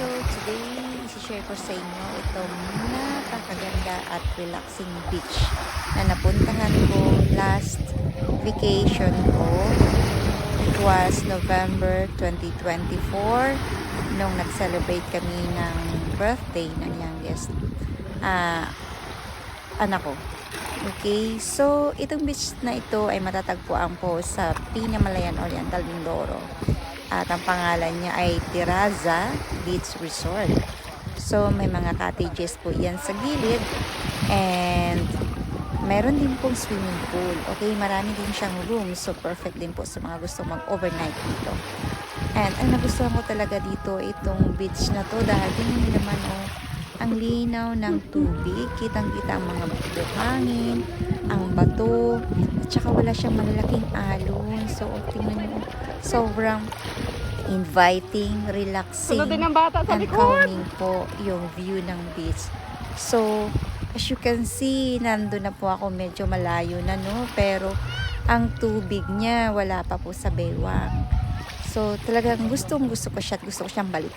So today, isi-share ko sa inyo itong napakaganda at relaxing beach na napuntahan ko last vacation ko. It was November 2024 nung nag-celebrate kami ng birthday ng youngest anak ko. Okay, so itong beach na ito ay matatagpuan po sa Pinamalayan Oriental, Mindoro. At ang pangalan niya ay Tiraza Beach Resort. So may mga cottages po yan sa gilid. And meron din pong swimming pool. Okay, marami din siyang rooms. So perfect din po sa mga gusto mag-overnight dito. And ang nagustuhan ko talaga dito itong beach na to dahil tingnan naman ang linaw ng tubig, kitang-kita ang mga buhangin, ang bato, at saka wala siyang malalaking alon. So, tingnan mo, sobrang inviting, relaxing, and calming po yung view ng beach. So, as you can see, nandun na po ako, medyo malayo na, no? Pero, ang tubig niya, wala pa po sa baywang. So, talagang gustong-gusto ko siya at gusto ko siyang balik.